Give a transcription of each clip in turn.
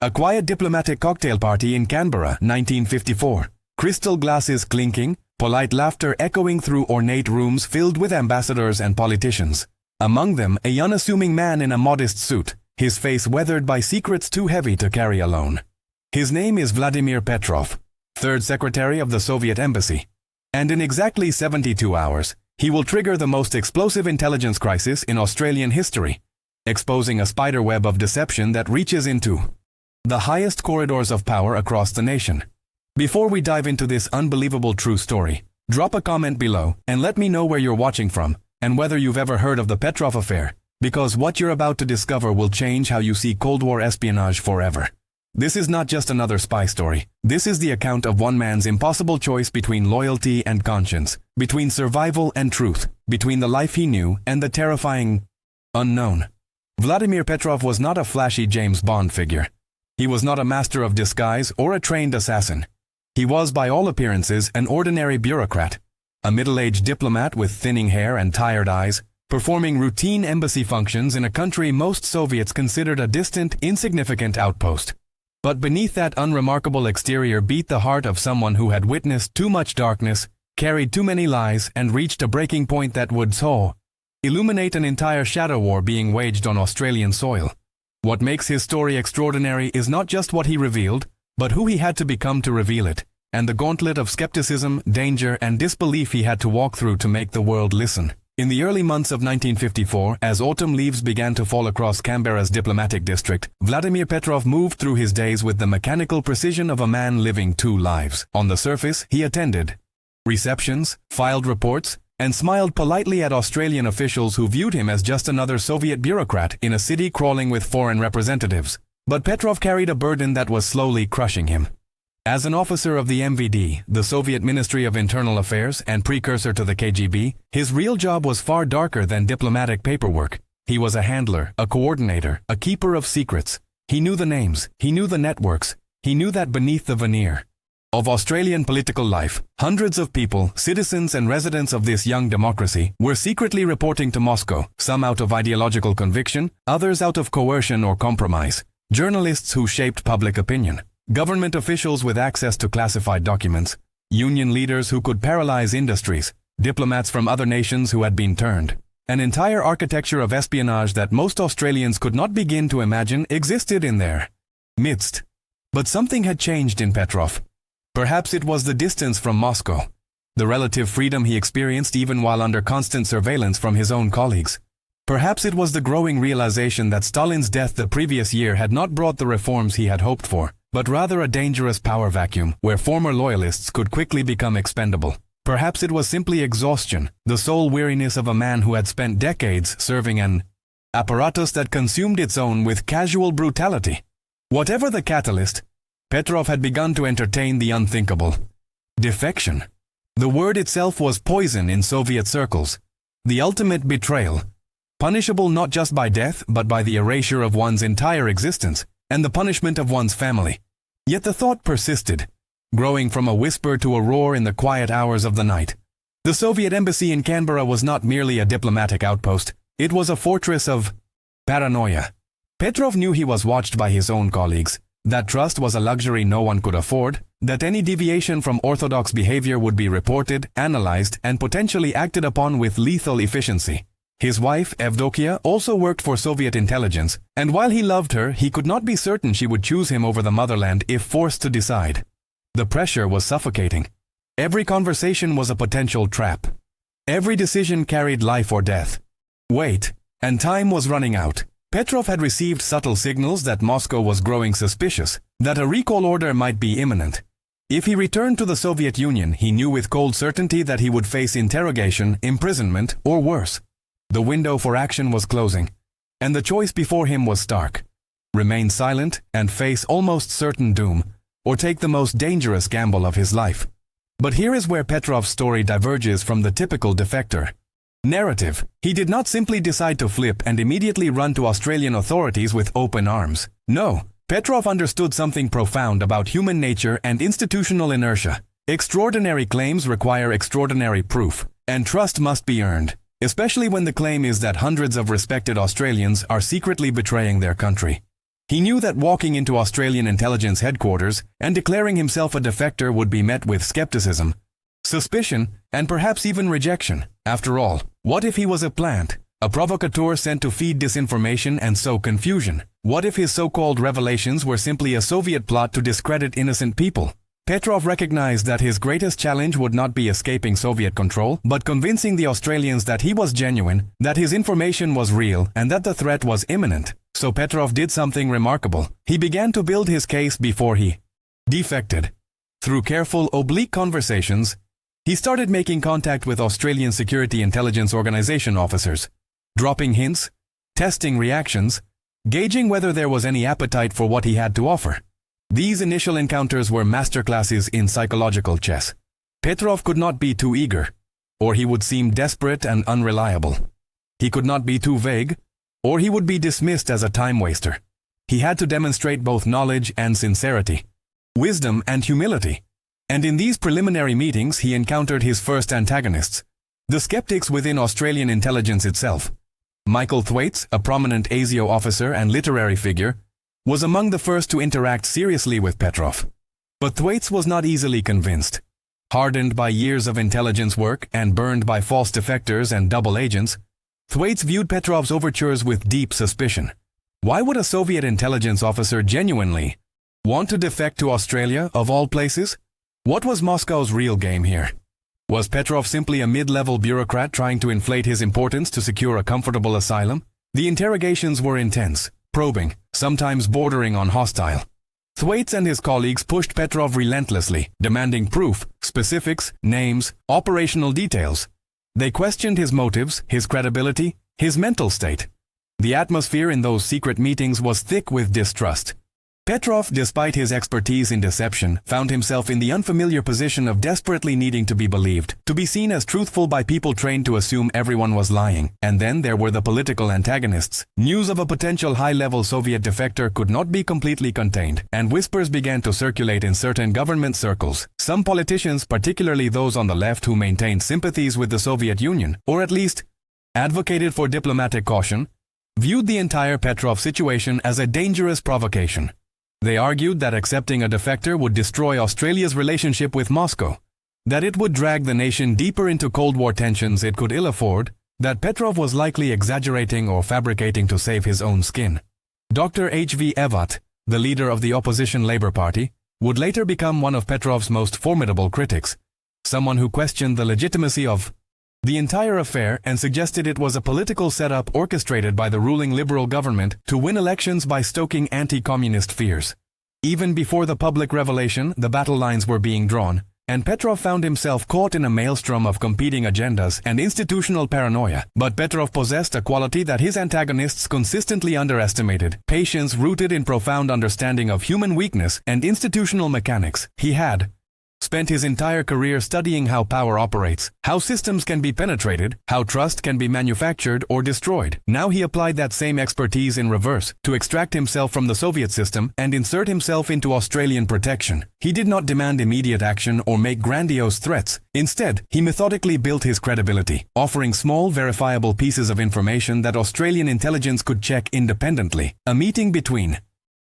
A quiet diplomatic cocktail party in Canberra, 1954. Crystal glasses clinking, polite laughter echoing through ornate rooms filled with ambassadors and politicians. Among them, a unassuming man in a modest suit, his face weathered by secrets too heavy to carry alone. His name is Vladimir Petrov, third secretary of the Soviet embassy. And in exactly 72 hours, he will trigger the most explosive intelligence crisis in Australian history, exposing a spiderweb of deception that reaches into the highest corridors of power across the nation. Before we dive into this unbelievable true story, drop a comment below and let me know where you're watching from and whether you've ever heard of the Petrov Affair, because what you're about to discover will change how you see Cold War espionage forever. This is not just another spy story. This is the account of one man's impossible choice between loyalty and conscience, between survival and truth, between the life he knew and the terrifying unknown. Vladimir Petrov was not a flashy James Bond figure. He was not a master of disguise or a trained assassin. He was, by all appearances, an ordinary bureaucrat, a middle-aged diplomat with thinning hair and tired eyes, performing routine embassy functions in a country most Soviets considered a distant, insignificant outpost. But beneath that unremarkable exterior beat the heart of someone who had witnessed too much darkness, carried too many lies, and reached a breaking point that would illuminate an entire shadow war being waged on Australian soil. What makes his story extraordinary is not just what he revealed, but who he had to become to reveal it, and the gauntlet of skepticism, danger, and disbelief he had to walk through to make the world listen. In the early months of 1954, as autumn leaves began to fall across Canberra's diplomatic district, Vladimir Petrov moved through his days with the mechanical precision of a man living two lives. On the surface, he attended receptions, filed reports, and smiled politely at Australian officials who viewed him as just another Soviet bureaucrat in a city crawling with foreign representatives. But Petrov carried a burden that was slowly crushing him. As an officer of the MVD, the Soviet Ministry of Internal Affairs and precursor to the KGB, his real job was far darker than diplomatic paperwork. He was a handler, a coordinator, a keeper of secrets. He knew the names, he knew the networks, he knew that beneath the veneer of Australian political life, hundreds of people, citizens and residents of this young democracy, were secretly reporting to Moscow, some out of ideological conviction, others out of coercion or compromise. Journalists who shaped public opinion. Government officials with access to classified documents, union leaders who could paralyze industries, diplomats from other nations who had been turned. An entire architecture of espionage that most Australians could not begin to imagine existed in their midst. But something had changed in Petrov. Perhaps it was the distance from Moscow, the relative freedom he experienced even while under constant surveillance from his own colleagues. Perhaps it was the growing realization that Stalin's death the previous year had not brought the reforms he had hoped for, but rather a dangerous power vacuum where former loyalists could quickly become expendable. Perhaps it was simply exhaustion, the soul weariness of a man who had spent decades serving an apparatus that consumed its own with casual brutality. Whatever the catalyst, Petrov had begun to entertain the unthinkable. Defection. The word itself was poison in Soviet circles. The ultimate betrayal. Punishable not just by death, but by the erasure of one's entire existence, and the punishment of one's family. Yet the thought persisted, growing from a whisper to a roar in the quiet hours of the night. The Soviet embassy in Canberra was not merely a diplomatic outpost, it was a fortress of paranoia. Petrov knew he was watched by his own colleagues, that trust was a luxury no one could afford, that any deviation from orthodox behavior would be reported, analyzed, and potentially acted upon with lethal efficiency. His wife, Evdokia, also worked for Soviet intelligence, and while he loved her, he could not be certain she would choose him over the motherland if forced to decide. The pressure was suffocating. Every conversation was a potential trap. Every decision carried life or death. Wait, and time was running out. Petrov had received subtle signals that Moscow was growing suspicious, that a recall order might be imminent. If he returned to the Soviet Union, he knew with cold certainty that he would face interrogation, imprisonment, or worse. The window for action was closing, and the choice before him was stark. Remain silent and face almost certain doom, or take the most dangerous gamble of his life. But here is where Petrov's story diverges from the typical defector narrative. He did not simply decide to flip and immediately run to Australian authorities with open arms. No, Petrov understood something profound about human nature and institutional inertia. Extraordinary claims require extraordinary proof, and trust must be earned, especially when the claim is that hundreds of respected Australians are secretly betraying their country. He knew that walking into Australian intelligence headquarters and declaring himself a defector would be met with skepticism, suspicion, and perhaps even rejection. After all, what if he was a plant, a provocateur sent to feed disinformation and sow confusion? What if his so-called revelations were simply a Soviet plot to discredit innocent people? Petrov recognized that his greatest challenge would not be escaping Soviet control, but convincing the Australians that he was genuine, that his information was real, and that the threat was imminent. So Petrov did something remarkable. He began to build his case before he defected. Through careful, oblique conversations, he started making contact with Australian Security Intelligence Organization officers, dropping hints, testing reactions, gauging whether there was any appetite for what he had to offer. These initial encounters were masterclasses in psychological chess. Petrov could not be too eager, or he would seem desperate and unreliable. He could not be too vague, or he would be dismissed as a time waster. He had to demonstrate both knowledge and sincerity, wisdom and humility. And in these preliminary meetings he encountered his first antagonists, the skeptics within Australian intelligence itself. Michael Thwaites, a prominent ASIO officer and literary figure, was among the first to interact seriously with Petrov. But Thwaites was not easily convinced. Hardened by years of intelligence work and burned by false defectors and double agents, Thwaites viewed Petrov's overtures with deep suspicion. Why would a Soviet intelligence officer genuinely want to defect to Australia, of all places? What was Moscow's real game here? Was Petrov simply a mid-level bureaucrat trying to inflate his importance to secure a comfortable asylum? The interrogations were intense, probing, sometimes bordering on hostile. Thwaites and his colleagues pushed Petrov relentlessly, demanding proof, specifics, names, operational details. They questioned his motives, his credibility, his mental state. The atmosphere in those secret meetings was thick with distrust. Petrov, despite his expertise in deception, found himself in the unfamiliar position of desperately needing to be believed, to be seen as truthful by people trained to assume everyone was lying. And then there were the political antagonists. News of a potential high-level Soviet defector could not be completely contained, and whispers began to circulate in certain government circles. Some politicians, particularly those on the left who maintained sympathies with the Soviet Union, or at least advocated for diplomatic caution, viewed the entire Petrov situation as a dangerous provocation. They argued that accepting a defector would destroy Australia's relationship with Moscow, that it would drag the nation deeper into Cold War tensions it could ill afford, that Petrov was likely exaggerating or fabricating to save his own skin. Dr. H.V. Evdokia, the leader of the opposition Labour Party, would later become one of Petrov's most formidable critics, someone who questioned the legitimacy of the entire affair and suggested it was a political setup orchestrated by the ruling Liberal government to win elections by stoking anti-communist fears. Even before the public revelation, the battle lines were being drawn, and Petrov found himself caught in a maelstrom of competing agendas and institutional paranoia. But Petrov possessed a quality that his antagonists consistently underestimated: patience rooted in profound understanding of human weakness and institutional mechanics. He had spent his entire career studying how power operates, how systems can be penetrated, how trust can be manufactured or destroyed. Now he applied that same expertise in reverse, to extract himself from the Soviet system and insert himself into Australian protection. He did not demand immediate action or make grandiose threats. Instead, he methodically built his credibility, offering small, verifiable pieces of information that Australian intelligence could check independently. A meeting between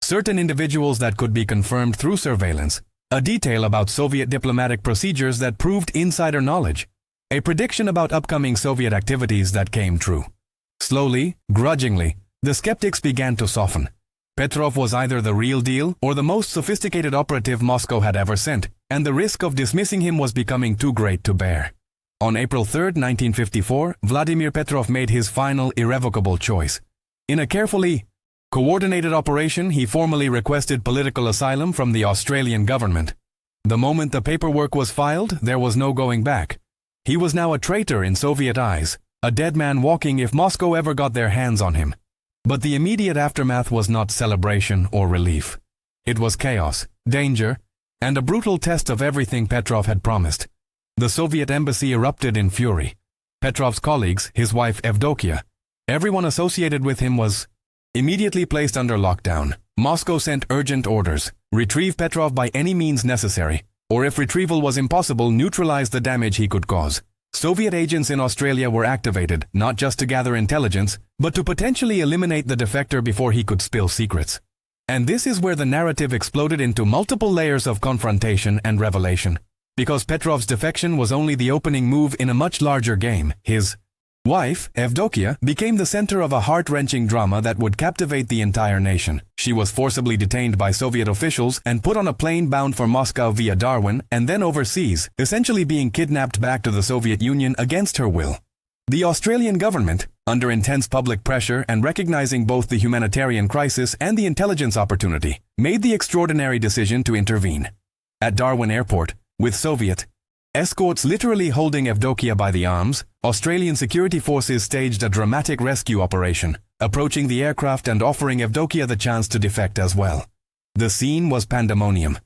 certain individuals that could be confirmed through surveillance, a detail about Soviet diplomatic procedures that proved insider knowledge, a prediction about upcoming Soviet activities that came true. Slowly, grudgingly, the skeptics began to soften. Petrov was either the real deal or the most sophisticated operative Moscow had ever sent, and the risk of dismissing him was becoming too great to bear. On April 3, 1954, Vladimir Petrov made his final, irrevocable choice. In a carefully coordinated operation, he formally requested political asylum from the Australian government. The moment the paperwork was filed, there was no going back. He was now a traitor in Soviet eyes, a dead man walking if Moscow ever got their hands on him. But the immediate aftermath was not celebration or relief. It was chaos, danger, and a brutal test of everything Petrov had promised. The Soviet embassy erupted in fury. Petrov's colleagues, his wife Evdokia, everyone associated with him was immediately placed under lockdown. Moscow sent urgent orders: retrieve Petrov by any means necessary, or if retrieval was impossible, neutralize the damage he could cause. Soviet agents in Australia were activated, not just to gather intelligence, but to potentially eliminate the defector before he could spill secrets. And this is where the narrative exploded into multiple layers of confrontation and revelation. Because Petrov's defection was only the opening move in a much larger game, his wife, Evdokia, became the center of a heart-wrenching drama that would captivate the entire nation. She was forcibly detained by Soviet officials and put on a plane bound for Moscow via Darwin and then overseas, essentially being kidnapped back to the Soviet Union against her will. The Australian government, under intense public pressure and recognizing both the humanitarian crisis and the intelligence opportunity, made the extraordinary decision to intervene. At Darwin Airport, with Soviet escorts literally holding Evdokia by the arms, Australian security forces staged a dramatic rescue operation, approaching the aircraft and offering Evdokia the chance to defect as well. The scene was pandemonium.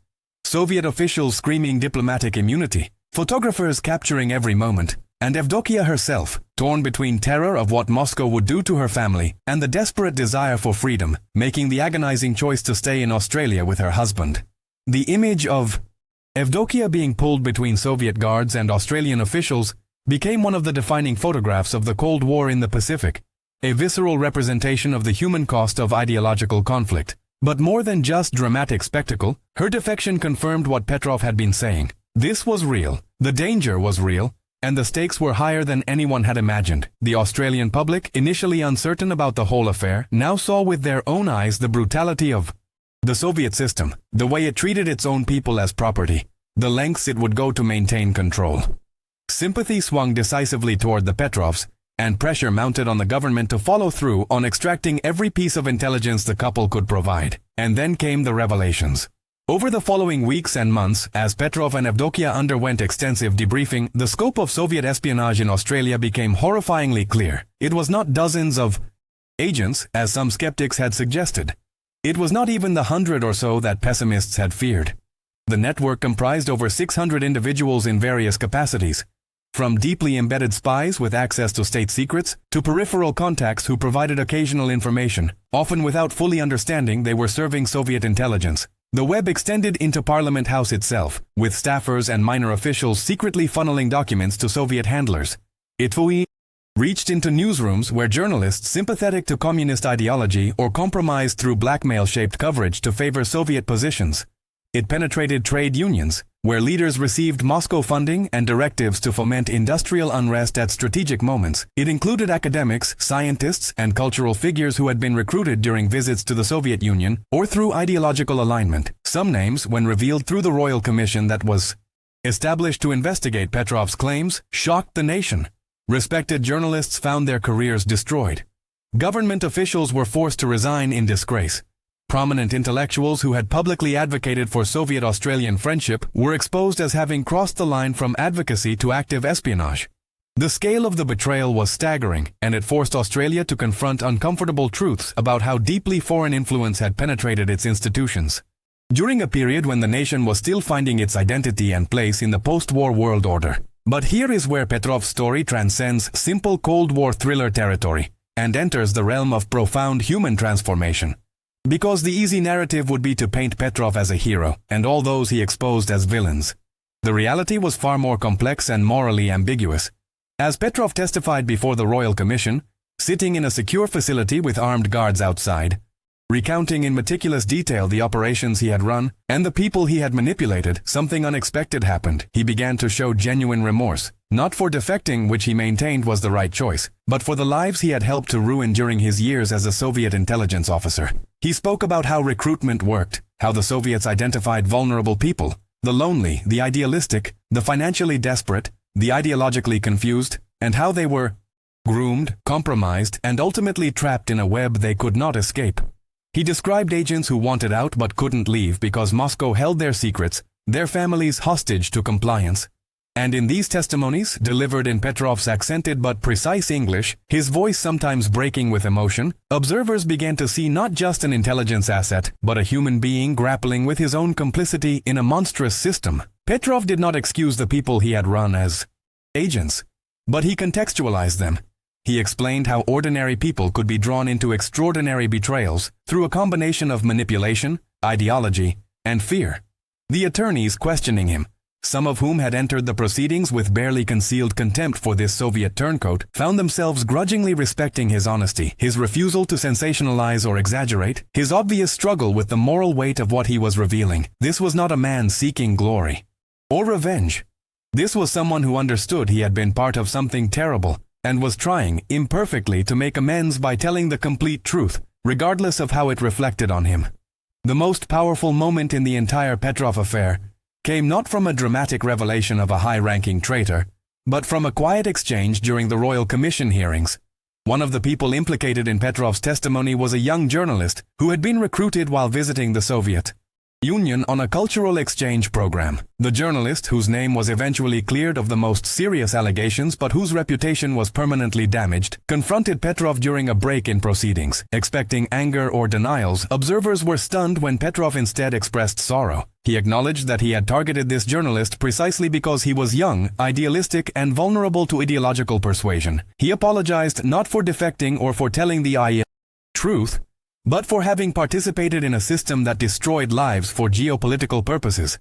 Soviet officials screaming diplomatic immunity, photographers capturing every moment, and Evdokia herself, torn between terror of what Moscow would do to her family and the desperate desire for freedom, making the agonizing choice to stay in Australia with her husband. The image of Evdokia being pulled between Soviet guards and Australian officials became one of the defining photographs of the Cold War in the Pacific, a visceral representation of the human cost of ideological conflict. But more than just dramatic spectacle, her defection confirmed what Petrov had been saying. This was real, the danger was real, and the stakes were higher than anyone had imagined. The Australian public, initially uncertain about the whole affair, now saw with their own eyes the brutality of the Soviet system, the way it treated its own people as property, the lengths it would go to maintain control. Sympathy swung decisively toward the Petrovs, and pressure mounted on the government to follow through on extracting every piece of intelligence the couple could provide. And then came the revelations. Over the following weeks and months, as Petrov and Evdokia underwent extensive debriefing, the scope of Soviet espionage in Australia became horrifyingly clear. It was not dozens of agents, as some skeptics had suggested. It was not even the 100 or so that pessimists had feared. The network comprised over 600 individuals in various capacities, from deeply embedded spies with access to state secrets to peripheral contacts who provided occasional information, often without fully understanding they were serving Soviet intelligence. The web extended into Parliament House itself, with staffers and minor officials secretly funneling documents to Soviet handlers. It reached into newsrooms where journalists sympathetic to communist ideology or compromised through blackmail-shaped coverage to favor Soviet positions. It penetrated trade unions, where leaders received Moscow funding and directives to foment industrial unrest at strategic moments. It included academics, scientists, and cultural figures who had been recruited during visits to the Soviet Union or through ideological alignment. Some names, when revealed through the Royal Commission that was established to investigate Petrov's claims, shocked the nation. Respected journalists found their careers destroyed. Government officials were forced to resign in disgrace. Prominent intellectuals who had publicly advocated for Soviet-Australian friendship were exposed as having crossed the line from advocacy to active espionage. The scale of the betrayal was staggering, and it forced Australia to confront uncomfortable truths about how deeply foreign influence had penetrated its institutions. During a period when the nation was still finding its identity and place in the post-war world order. But here is where Petrov's story transcends simple Cold War thriller territory and enters the realm of profound human transformation. Because the easy narrative would be to paint Petrov as a hero and all those he exposed as villains. The reality was far more complex and morally ambiguous. As Petrov testified before the Royal Commission, sitting in a secure facility with armed guards outside, recounting in meticulous detail the operations he had run and the people he had manipulated, something unexpected happened. He began to show genuine remorse, not for defecting, which he maintained was the right choice, but for the lives he had helped to ruin during his years as a Soviet intelligence officer. He spoke about how recruitment worked, how the Soviets identified vulnerable people, the lonely, the idealistic, the financially desperate, the ideologically confused, and how they were groomed, compromised, and ultimately trapped in a web they could not escape. He described agents who wanted out but couldn't leave because Moscow held their secrets, their families hostage to compliance. And in these testimonies, delivered in Petrov's accented but precise English, his voice sometimes breaking with emotion, observers began to see not just an intelligence asset, but a human being grappling with his own complicity in a monstrous system. Petrov did not excuse the people he had run as agents, but he contextualized them. He explained how ordinary people could be drawn into extraordinary betrayals through a combination of manipulation, ideology, and fear. The attorneys questioning him, some of whom had entered the proceedings with barely concealed contempt for this Soviet turncoat, found themselves grudgingly respecting his honesty, his refusal to sensationalize or exaggerate, his obvious struggle with the moral weight of what he was revealing. This was not a man seeking glory or revenge. This was someone who understood he had been part of something terrible and was trying, imperfectly, to make amends by telling the complete truth, regardless of how it reflected on him. The most powerful moment in the entire Petrov affair came not from a dramatic revelation of a high-ranking traitor, but from a quiet exchange during the Royal Commission hearings. One of the people implicated in Petrov's testimony was a young journalist who had been recruited while visiting the Soviet Union on a cultural exchange program. The journalist, whose name was eventually cleared of the most serious allegations but whose reputation was permanently damaged, confronted Petrov during a break in proceedings. Expecting anger or denials, observers were stunned when Petrov instead expressed sorrow. He acknowledged that he had targeted this journalist precisely because he was young, idealistic, and vulnerable to ideological persuasion. He apologized not for defecting or for telling the truth, but for having participated in a system that destroyed lives for geopolitical purposes.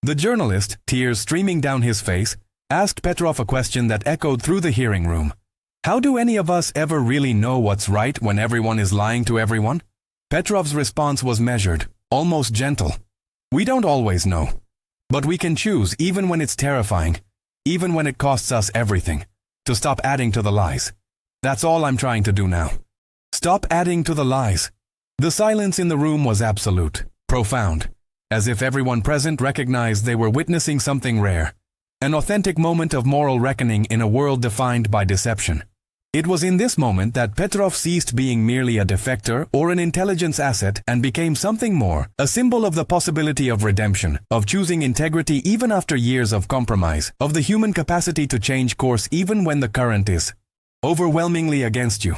The journalist, tears streaming down his face, asked Petrov a question that echoed through the hearing room. How do any of us ever really know what's right when everyone is lying to everyone? Petrov's response was measured, almost gentle. We don't always know. But we can choose, even when it's terrifying, even when it costs us everything, to stop adding to the lies. That's all I'm trying to do now. Stop adding to the lies. The silence in the room was absolute, profound, as if everyone present recognized they were witnessing something rare, an authentic moment of moral reckoning in a world defined by deception. It was in this moment that Petrov ceased being merely a defector or an intelligence asset and became something more, a symbol of the possibility of redemption, of choosing integrity even after years of compromise, of the human capacity to change course even when the current is overwhelmingly against you.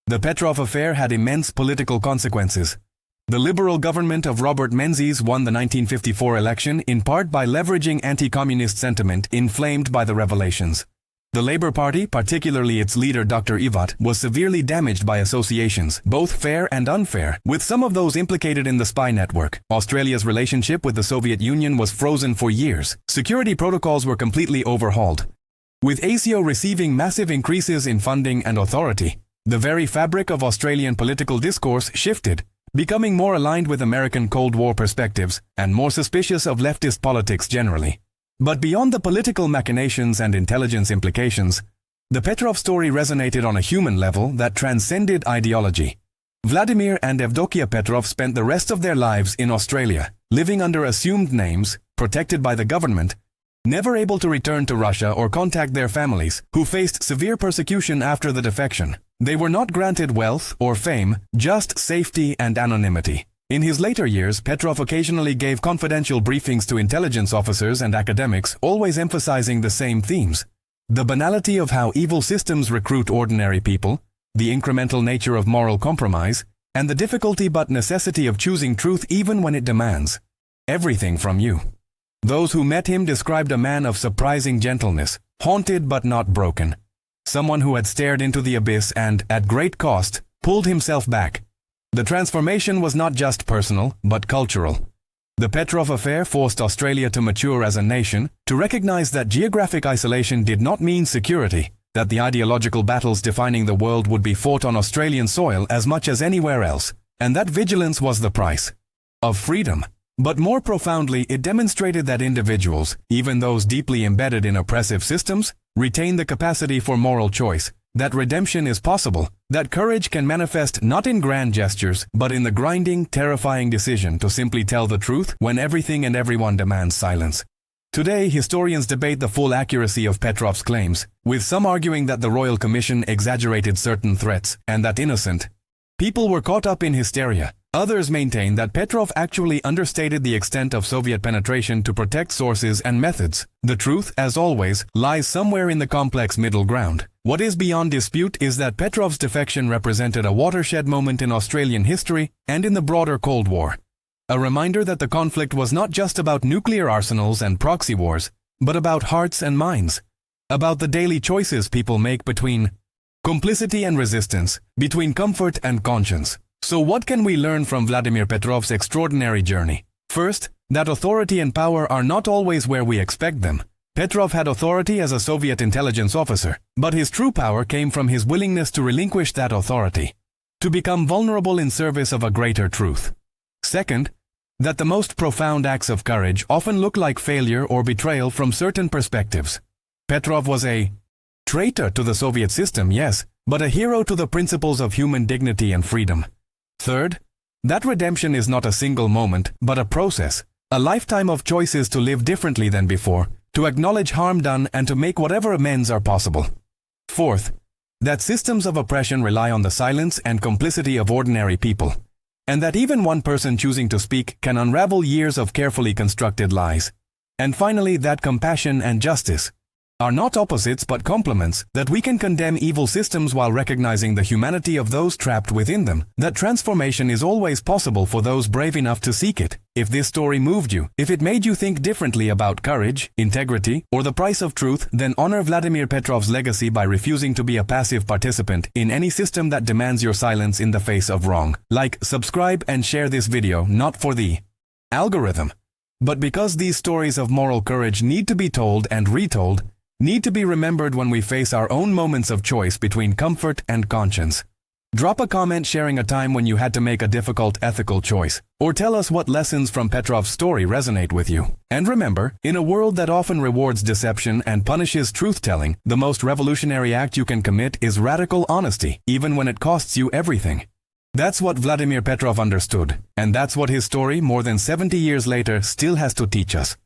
The Petrov affair had immense political consequences. The liberal government of Robert Menzies won the 1954 election in part by leveraging anti-communist sentiment inflamed by the revelations. The Labour Party, particularly its leader Dr. Evdokia, was severely damaged by associations, both fair and unfair, with some of those implicated in the spy network. Australia's relationship with the Soviet Union was frozen for years. Security protocols were completely overhauled. With ASIO receiving massive increases in funding and authority, the very fabric of Australian political discourse shifted, becoming more aligned with American Cold War perspectives and more suspicious of leftist politics generally. But beyond the political machinations and intelligence implications, the Petrov story resonated on a human level that transcended ideology. Vladimir and Evdokia Petrov spent the rest of their lives in Australia, living under assumed names, protected by the government, never able to return to Russia or contact their families, who faced severe persecution after the defection. They were not granted wealth or fame, just safety and anonymity. In his later years, Petrov occasionally gave confidential briefings to intelligence officers and academics, always emphasizing the same themes: the banality of how evil systems recruit ordinary people, the incremental nature of moral compromise, and the difficulty but necessity of choosing truth even when it demands everything from you. Those who met him described a man of surprising gentleness, haunted but not broken. Someone who had stared into the abyss and, at great cost, pulled himself back. The transformation was not just personal, but cultural. The Petrov affair forced Australia to mature as a nation, to recognize that geographic isolation did not mean security, that the ideological battles defining the world would be fought on Australian soil as much as anywhere else, and that vigilance was the price of freedom. But more profoundly, it demonstrated that individuals, even those deeply embedded in oppressive systems, retain the capacity for moral choice, that redemption is possible, that courage can manifest not in grand gestures, but in the grinding, terrifying decision to simply tell the truth when everything and everyone demands silence. Today, historians debate the full accuracy of Petrov's claims, with some arguing that the Royal Commission exaggerated certain threats and that innocent people were caught up in hysteria. Others maintain that Petrov actually understated the extent of Soviet penetration to protect sources and methods. The truth, as always, lies somewhere in the complex middle ground. What is beyond dispute is that Petrov's defection represented a watershed moment in Australian history and in the broader Cold War. A reminder that the conflict was not just about nuclear arsenals and proxy wars, but about hearts and minds, about the daily choices people make between complicity and resistance, between comfort and conscience. So what can we learn from Vladimir Petrov's extraordinary journey? First, that authority and power are not always where we expect them. Petrov had authority as a Soviet intelligence officer, but his true power came from his willingness to relinquish that authority, to become vulnerable in service of a greater truth. Second, that the most profound acts of courage often look like failure or betrayal from certain perspectives. Petrov was a traitor to the Soviet system, yes, but a hero to the principles of human dignity and freedom. Third, that redemption is not a single moment, but a process, a lifetime of choices to live differently than before, to acknowledge harm done and to make whatever amends are possible. Fourth, that systems of oppression rely on the silence and complicity of ordinary people, and that even one person choosing to speak can unravel years of carefully constructed lies. And finally, that compassion and justice are not opposites but complements, that we can condemn evil systems while recognizing the humanity of those trapped within them, that transformation is always possible for those brave enough to seek it. If this story moved you, if it made you think differently about courage, integrity, or the price of truth, then honor Vladimir Petrov's legacy by refusing to be a passive participant in any system that demands your silence in the face of wrong. Like, subscribe, and share this video not for the algorithm, but because these stories of moral courage need to be told and retold, need to be remembered when we face our own moments of choice between comfort and conscience. Drop a comment sharing a time when you had to make a difficult ethical choice, or tell us what lessons from Petrov's story resonate with you. And remember, in a world that often rewards deception and punishes truth-telling, the most revolutionary act you can commit is radical honesty, even when it costs you everything. That's what Vladimir Petrov understood, and that's what his story, more than 70 years later, still has to teach us.